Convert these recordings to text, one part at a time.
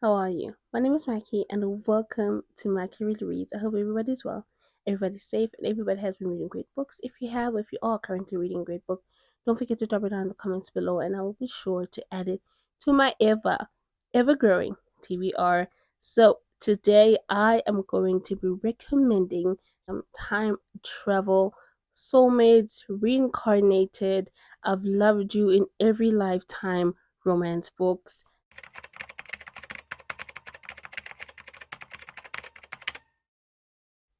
How are you? My name is Mackie, and welcome to Mackie Really Reads. I hope everybody's well, everybody's safe, and everybody has been reading great books. If you have, or if you are currently reading a great book, don't forget to drop it down in the comments below, and I will be sure to add it to my ever growing TBR. So today I am going to be recommending some time travel, soulmates, reincarnated, I've loved you in every lifetime romance books.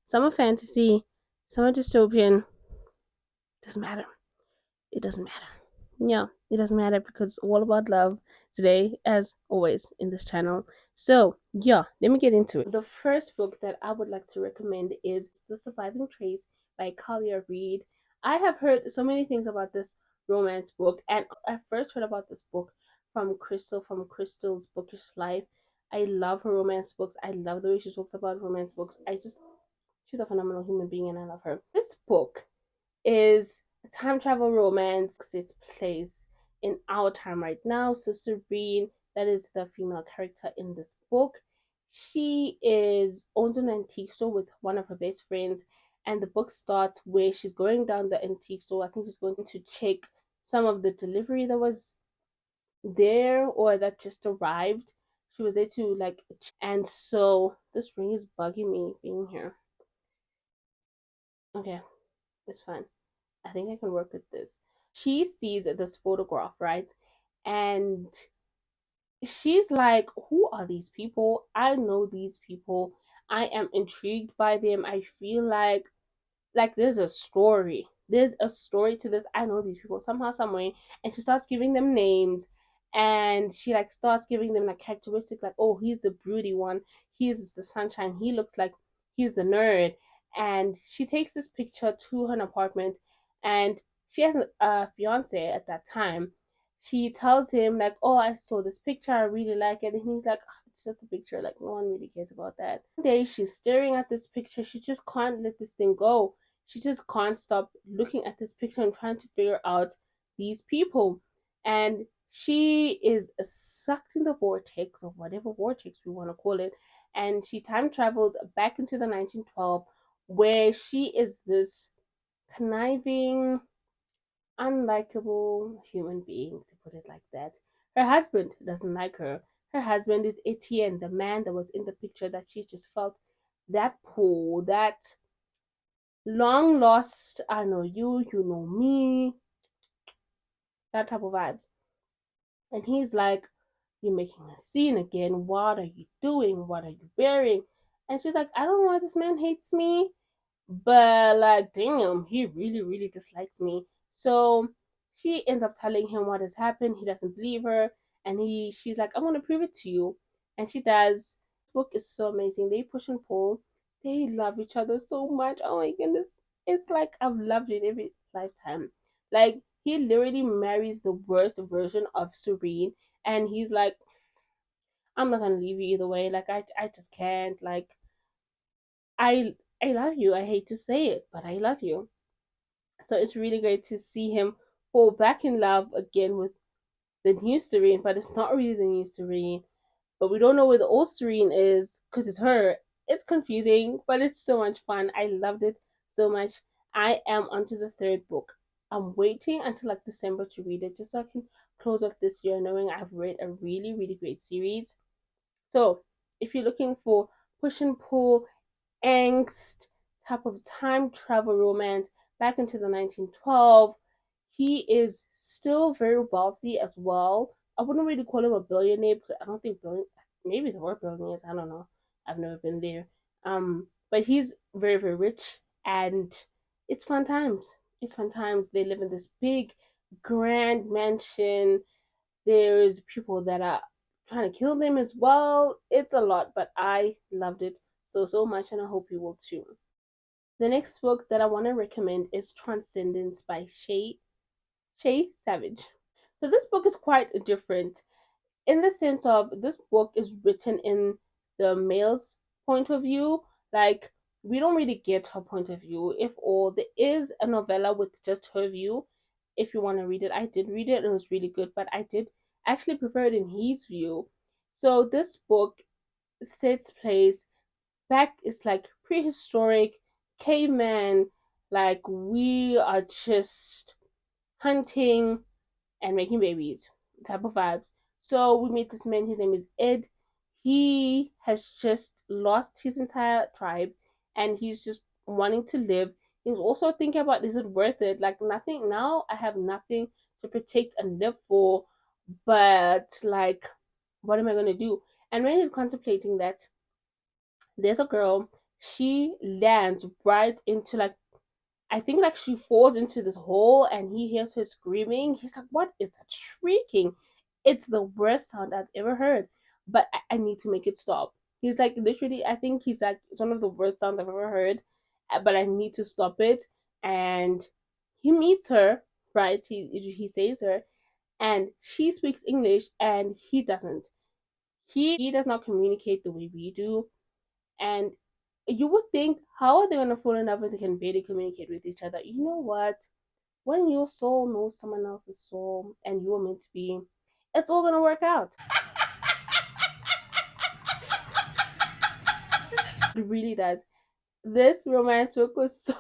Some are fantasy, some are dystopian. Doesn't matter. It doesn't matter. Yeah, it doesn't matter because it's all about love today, as always in this channel. So, yeah, let me get into it. The first book that I would like to recommend is The Surviving Trace by Kalia Reed. I have heard so many things about this romance book, and I first heard about this book from Crystal, from Crystal's Bookish Life. I love her romance books. I love the way she talks about romance books. She's a phenomenal human being and I love her. This book is a time travel romance. Takes place in our time right now. So Serene, that is the female character in this book, she is owns an antique store with one of her best friends, and the book starts where she's going down the antique store. I think she's going to check some of the delivery that was there or that just arrived. She was there to and so this ring is bugging me being here. Okay, it's fine. I think I can work with this. She sees this photograph, right? And she's like, who are these people? I know these people. I am intrigued by them. I feel like there's a story. There's a story to this. I know these people somehow, some way. And she starts giving them names, and she like starts giving them like characteristics like, oh, he's the broody one, he's the sunshine, he looks like he's the nerd. And she takes this picture to her apartment, and she has a fiance at that time. She tells him like, oh, I saw this picture, I really like it. And he's like, "Ah, it's just a picture, like no one really cares about that." One day she's staring at this picture, she just can't let this thing go. She just can't stop looking at this picture and trying to figure out these people. And she is sucked in the vortex, or whatever vortex we want to call it. And she time traveled back into the 1912, where she is this conniving, unlikable human being, to put it like that. Her husband doesn't like her. Her husband is Etienne, the man that was in the picture that she just felt that pull, that long lost, I know you know me, that type of vibes. And he's like, you're making a scene again. What are you doing? What are you wearing? And she's like, I don't know why this man hates me, but like, damn, he really, really dislikes me. So she ends up telling him what has happened. He doesn't believe her, and she's like, I'm gonna prove it to you. And she does. This book is so amazing. They push and pull. They love each other so much. Oh my goodness. It's like I've loved it every lifetime. Like he literally marries the worst version of Serene, and he's like, I'm not gonna leave you either way. Like I just can't. Like I love you. I hate to say it, but I love you. So it's really great to see him fall back in love again with the new Serene, but it's not really the new Serene. But we don't know where the old Serene is because it's her. It's confusing, but it's so much fun. I loved it so much. I am onto the third book. I'm waiting until like December to read it just so I can close off this year knowing I've read a really, really great series. So if you're looking for push and pull angst type of time travel romance back into the 1912. He is still very wealthy as well. I wouldn't really call him a billionaire because I don't think maybe there were billionaires. I don't know. I've never been there. But he's very very rich, and it's fun times. It's fun times. They live in this big, grand mansion. There's people that are trying to kill them as well. It's a lot, but I loved it so much, and I hope you will too. The next book that I want to recommend is Transcendence by Shay Savage. So this book is quite different in the sense of this book is written in the male's point of view. Like we don't really get her point of view. If all there is a novella with just her view, if you want to read it, I did read it. It was really good, but I did actually prefer it in his view. So this book sets place back. It's like prehistoric caveman. Like we are just hunting and making babies type of vibes. So we meet this man, his name is Ed. He has just lost his entire tribe and he's just wanting to live. He's also thinking about, is it worth it? Like nothing now, I have nothing to protect and live for, but like what am I gonna do? And when he's contemplating that, there's a girl, she lands right into like, I think like she falls into this hole and he hears her screaming. He's like, what is that shrieking? It's the worst sound I've ever heard, but I need to make it stop. He's like, literally, I think he's like, it's one of the worst sounds I've ever heard, but I need to stop it. And he meets her, right? He saves her, and she speaks English and he doesn't. He does not communicate the way we do. And you would think, how are they going to fall in love if they can barely communicate with each other? You know what? When your soul knows someone else's soul and you are meant to be, it's all going to work out. It really does. This romance book was so.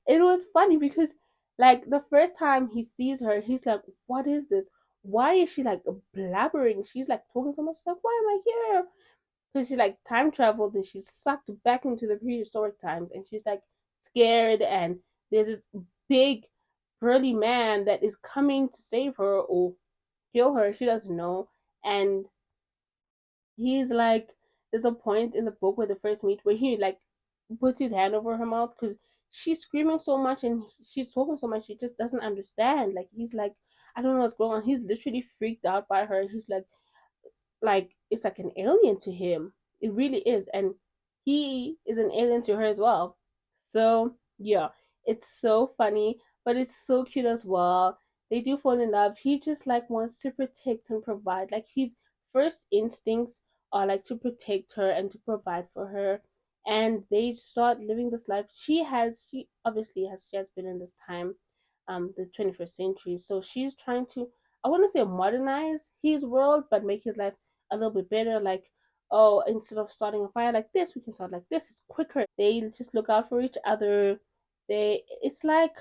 It was funny because, like, the first time he sees her, he's like, what is this? Why is she like blabbering? She's like talking so much. She's like, why am I here? Because she like time traveled and she's sucked back into the prehistoric times and she's like scared and there's this big burly man that is coming to save her or kill her. She doesn't know. And he's like, there's a point in the book where they first meet where he like puts his hand over her mouth because she's screaming so much and she's talking so much she just doesn't understand. Like he's like, I don't know what's going on. He's literally freaked out by her. He's like it's like an alien to him. It really is, and he is an alien to her as well. So yeah, it's so funny, but it's so cute as well. They do fall in love. He just like wants to protect and provide. Like his first instincts are like to protect her and to provide for her. And they start living this life. She obviously she has been in this time, the 21st century. So she's trying to, I want to say modernize his world, but make his life a little bit better. Like, oh, instead of starting a fire like this, we can start like this. It's quicker. They just look out for each other. It's like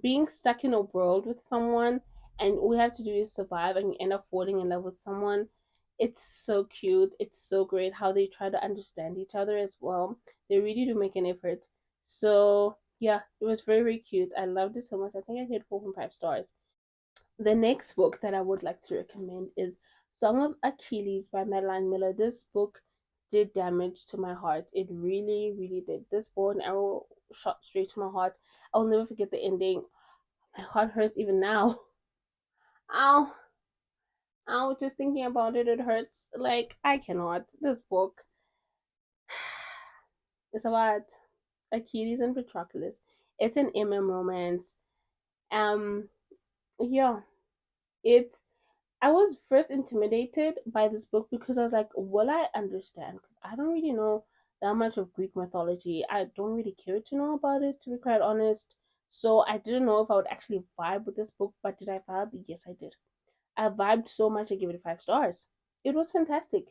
being stuck in a world with someone, and all you have to do is survive, and you end up falling in love with someone. It's so cute. It's so great how they try to understand each other as well. They really do make an effort. So yeah, it was very very cute. I loved it so much. I think I gave 4.5 stars. The next book that I would like to recommend is Song of Achilles by Madeline Miller. This book did damage to my heart. It really, really did. This bow and arrow shot straight to my heart. I'll never forget the ending. My heart hurts even now. Ow, ow, just thinking about it, it hurts. Like, I cannot. This book is about Achilles and Patroclus. It's an romance. Um, yeah, it's I was first intimidated by this book because I was like, will I understand? Because I don't really know that much of Greek mythology. I don't really care to know about it, to be quite honest. So I didn't know if I would actually vibe with this book, but did I vibe? Yes, I did. I vibed so much, I gave it 5 stars. It was fantastic.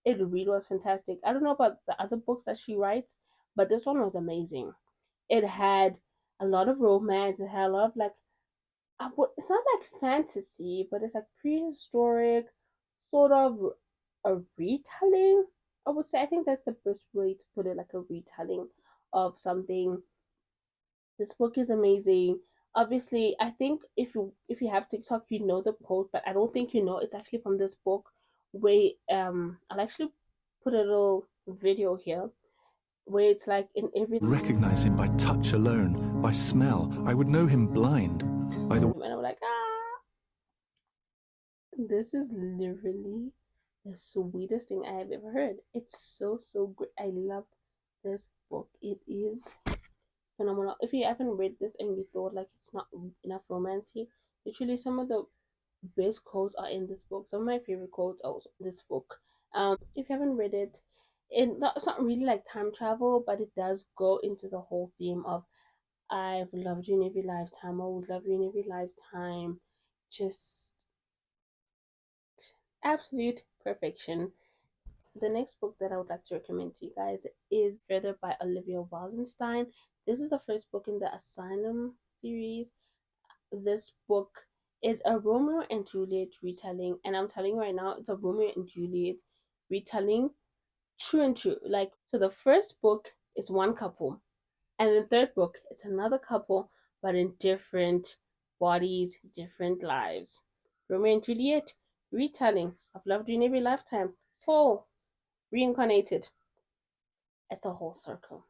It really was fantastic. I don't know about the other books that she writes, but this one was amazing. It had a lot of romance. It had a lot of like it's not like fantasy, but it's like prehistoric, sort of a retelling. I would say I think that's the best way to put it, like a retelling of something. This book is amazing. Obviously, I think if you have TikTok, you know the quote, but I don't think you know it's actually from this book. Where I'll actually put a little video here where it's like in every Recognize him by touch alone, by smell. I would know him blind. By the and I'm like, this is literally the sweetest thing I have ever heard. It's so so great. I love this book. It is phenomenal. If you haven't read this and you thought like it's not enough romance here, literally some of the best quotes are in this book. Some of my favorite quotes are also in this book. If you haven't read it, it's not really like time travel, but it does go into the whole theme of I've loved you in every lifetime. I would love you in every lifetime. Just absolute Perfection. The next book that I would like to recommend to you guys is Dreaded by Olivia Waldenstein. This is the first book in the Asylum series. This book is a Romeo and Juliet retelling, and I'm telling you right now, it's a Romeo and Juliet retelling, true and true. Like, so the first book is one couple, and the third book it's another couple, but in different bodies, different lives. Romeo and Juliet retelling. I've loved you in every lifetime. Soul reincarnated. It's a whole circle.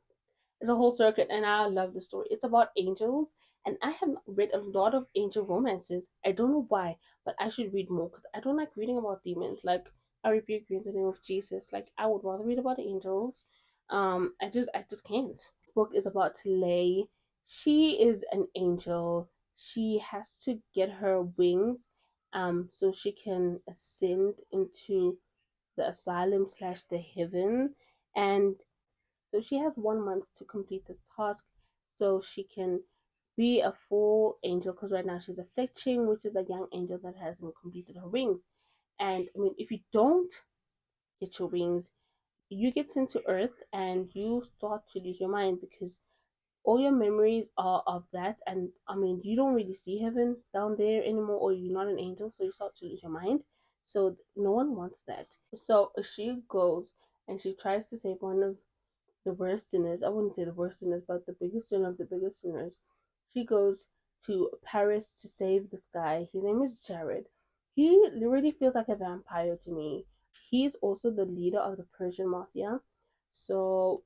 It's a whole circuit, and I love the story. It's about angels, and I have read a lot of angel romances. I don't know why, but I should read more because I don't like reading about demons. Like, I rebuke you in the name of Jesus. Like, I would rather read about angels. I just can't. Book is about Lay. She is an angel. She has to get her wings, so she can ascend into the asylum slash the heaven, and so she has 1 month to complete this task so she can be a full angel because right now she's a fletching, which is a young angel that hasn't completed her wings. And I mean, if you don't get your wings, you get sent to Earth and you start to lose your mind because all your memories are of that. And I mean, you don't really see heaven down there anymore, or you're not an angel, so you start to lose your mind. So no one wants that. So she goes and she tries to save one of the worst sinners. I wouldn't say the worst sinners, but the biggest sinner of the biggest sinners. She goes to Paris to save this guy. His name is Jared. He literally feels like a vampire to me. He's also the leader of the Persian mafia. So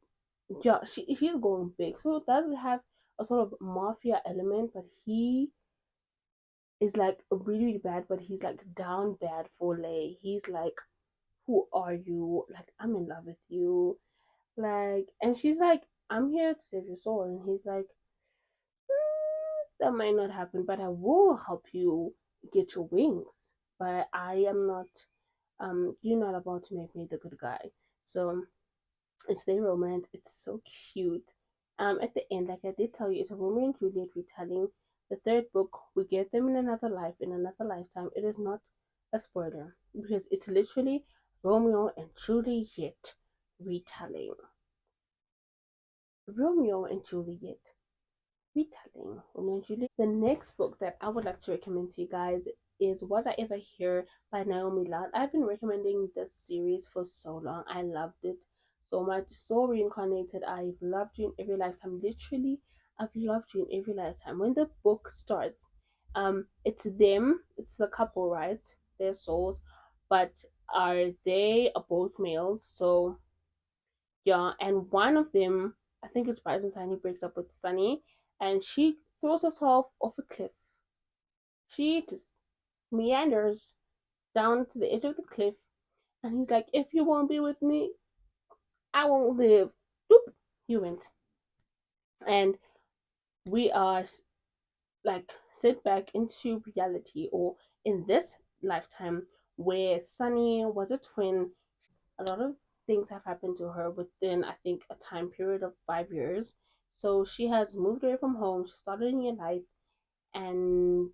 yeah, he's going big. So it does have a sort of mafia element, but he is like really, really bad, but he's like down bad for Lay. He's like, who are you? Like, I'm in love with you. Like, and she's like, I'm here to save your soul. And he's like, that might not happen, but I will help you get your wings. But I am not, you're not about to make me the good guy. So it's their romance. It's so cute. At the end, like I did tell you, it's a Romeo and Juliet retelling. The third book, we get them in another life, in another lifetime. It is not a spoiler because it's literally Romeo and Juliet retelling. Romeo and Juliet retelling. The next book that I would like to recommend to you guys is Was I Ever Here by Naomi Loud. I've been recommending this series for so long. I loved it so much. So reincarnated. I've loved you in every lifetime. Literally, I've loved you in every lifetime. When the book starts, it's them, it's the couple, right? Their souls, but are they are both males? So yeah, and one of them, I think it's Byzantine, he breaks up with Sunny, and she throws herself off a cliff. She just meanders down to the edge of the cliff, and he's like, "If you won't be with me, I won't live." Doop, he went, and we are like sit back into reality, or in this lifetime, where Sunny was a twin. A lot of things have happened to her within, I think, a time period of 5 years. So she has moved away from home. She started a new life, and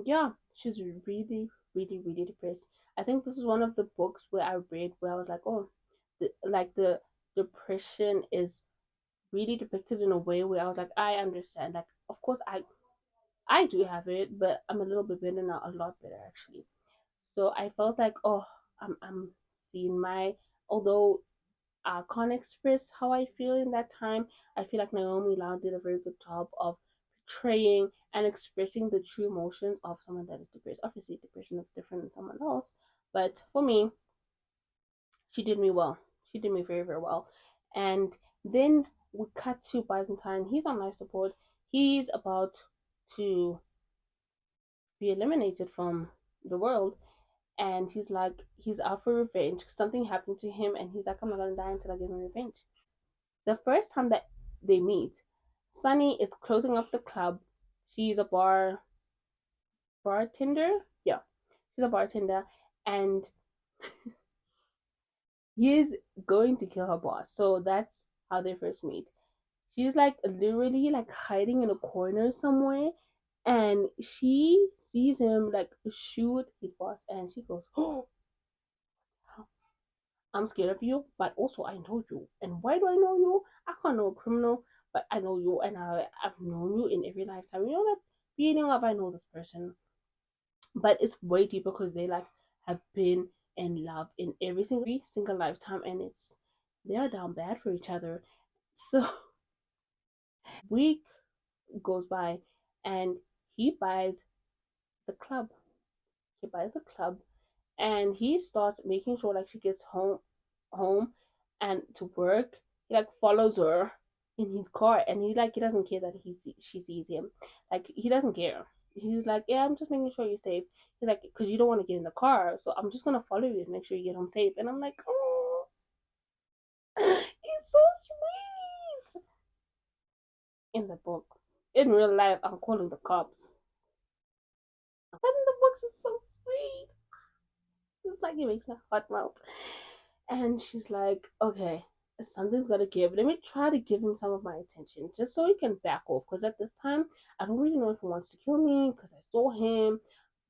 yeah, she's really, really, really depressed. I think this is one of the books where I read where I was like, oh, the depression is really depicted in a way where I was like, I understand. Like, of course, I do have it, but I'm a little bit better now, a lot better actually. So I felt like, oh, I'm seeing my, although I can't express how I feel in that time. I feel like Naomi Lau did a very good job of portraying and expressing the true emotions of someone that is depressed. Obviously, depression is different than someone else, but for me, she did me well. She did me very, very well. And then we cut to Byzantine. He's on life support. He's about to be eliminated from the world, and he's like, he's out for revenge. Something happened to him, and he's like, I'm not gonna die until I get my revenge. The first time that they meet, Sunny is closing up the club. She's a bartender. Yeah, she's a bartender, and he's going to kill her boss. So that's how they first meet. She's like literally like hiding in a corner somewhere, and she sees him like shoot his boss, and she goes, "Oh!" I'm scared of you, but also I know you. And why do I know you? I can't know a criminal, but I know you, and I've known you in every lifetime. You know that feeling of I know this person, but it's way deeper because they like have been in love in every single lifetime, and it's they're down bad for each other. So week goes by, and he buys the club. He buys the club, and he starts making sure like she gets home and to work. He like follows her in his car, and he doesn't care that she sees him. Like he doesn't care. He's like, yeah, I'm just making sure you're safe. He's like, because you don't want to get in the car, so I'm just gonna follow you and make sure you get home safe. And I'm like, oh, he's so sweet. In the book, in real life, I'm calling the cops. But in the books, it's so sweet. It's like it makes my heart melt. And she's like, okay, something's gotta give. Let me try to give him some of my attention just so he can back off. Because at this time, I don't really know if he wants to kill me because I saw him,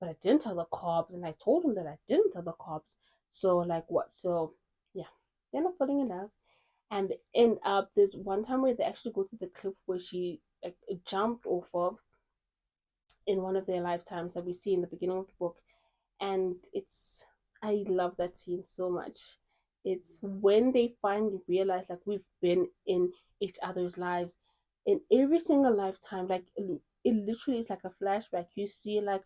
but I didn't tell the cops. And I told him that I didn't tell the cops. So, like, what? So, yeah, they end up falling in love. And end up, there's one time where they actually go to the cliff where she like jumped off of in one of their lifetimes that we see in the beginning of the book. And it's I love that scene so much. It's when they finally realize like we've been in each other's lives in every single lifetime. Like it literally is like a flashback. You see like,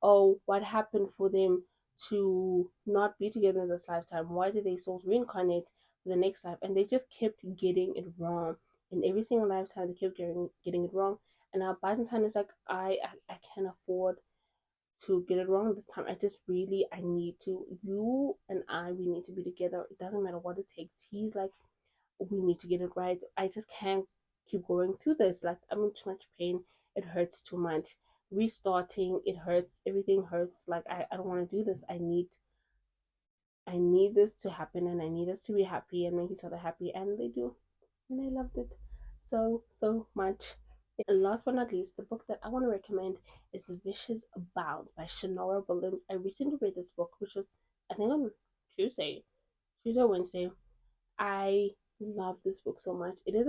oh, what happened for them to not be together in this lifetime? Why did they souls reincarnate for the next life? And they just kept getting it wrong. In every single lifetime, they kept getting it wrong. And now Byzantine is like, I can't afford to get it wrong this time. I need to, you and we need to be together. It doesn't matter what it takes. He's like, we need to get it right. I just can't keep going through this. Like, I'm in too much pain. It hurts too much. Restarting, it hurts. Everything hurts. Like, I don't want to do this. I need this to happen and I need us to be happy and make each other happy. And they do. And I loved it so much. Last but not least, the book that I want to recommend is Vicious Bounds by Shannara Williams. I recently read this book, which was, I think, on Tuesday or Wednesday. I love this book so much. It is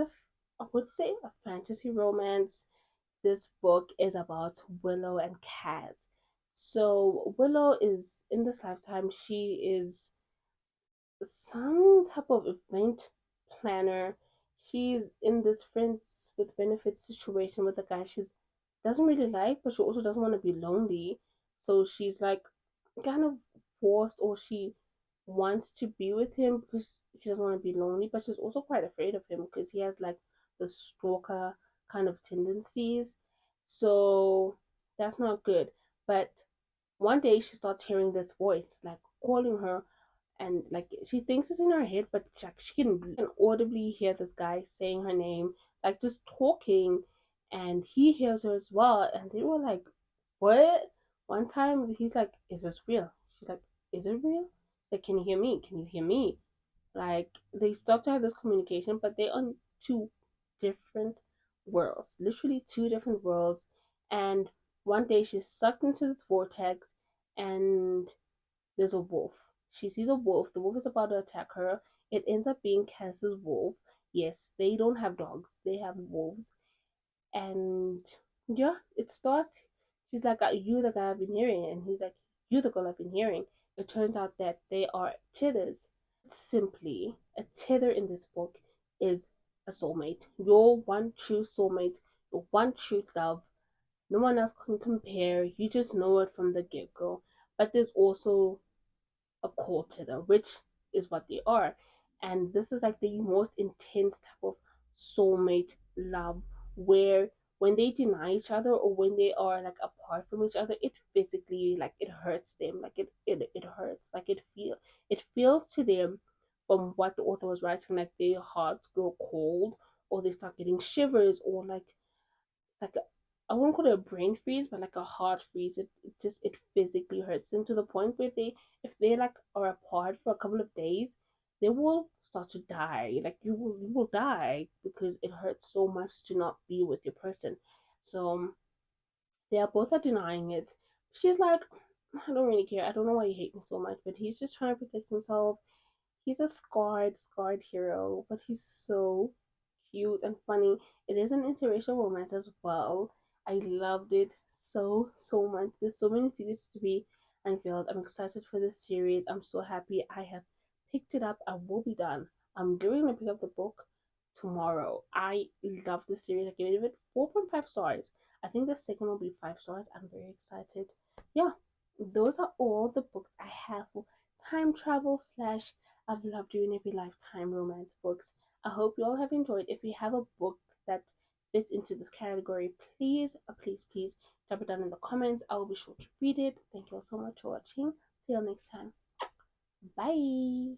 I would say, a fantasy romance. This book is about Willow and Cat. So, Willow is, in this lifetime, she is some type of event planner. She's in this friends with benefits situation with a guy she's doesn't really like, but she also doesn't want to be lonely. So she's like kind of forced, or she wants to be with him because she doesn't want to be lonely, but she's also quite afraid of him because he has like the stalker kind of tendencies. So that's not good. But one day she starts hearing this voice like calling her, and like she thinks it's in her head, but she can audibly hear this guy saying her name, like just talking, and he hears her as well. And they were like, "What?" One time he's like, "Is this real?" She's like, "Is it real?" Like, "Can you hear me? Can you hear me?" Like they start to have this communication, but they're on two different worlds, literally two different worlds. And one day she's sucked into this vortex, and there's a wolf. She sees a wolf. The wolf is about to attack her. It ends up being Cass's wolf. Yes, they don't have dogs, they have wolves. And yeah, it starts. She's like, "You the guy I've been hearing," and he's like, "You the girl I've been hearing." It turns out that they are tethers. Simply, a tether in this book is a soulmate. Your one true soulmate, your one true love. No one else can compare. You just know it from the get go. But there's also a cult to them, which is what they are. And this is like the most intense type of soulmate love where when they deny each other or when they are like apart from each other, it physically like it hurts them. Like it hurts. Like it feels to them from what the author was writing, like their hearts grow cold or they start getting shivers or like I won't call it a brain freeze, but like a heart freeze. It physically hurts them to the point where if they like are apart for a couple of days, they will start to die. Like you will die because it hurts so much to not be with your person. So they are both are denying it. She's like, I don't really care. I don't know why you hate me so much, but he's just trying to protect himself. He's a scarred hero, but he's so cute and funny. It is an interracial romance as well. I loved it so much. There's so many secrets to be unveiled. I'm excited for this series. I'm so happy I have picked it up. I will be done. I'm literally gonna pick up the book tomorrow. I love the series. I gave it 4.5 stars. I think the second will be 5 stars. I'm very excited. Yeah, those are all the books I have for time travel slash I've loved you in every lifetime romance books. I hope you all have enjoyed. If you have a book that fits into this category, please drop it down in the comments. I will be sure to read it. Thank you all so much for watching. See you all next time. Bye.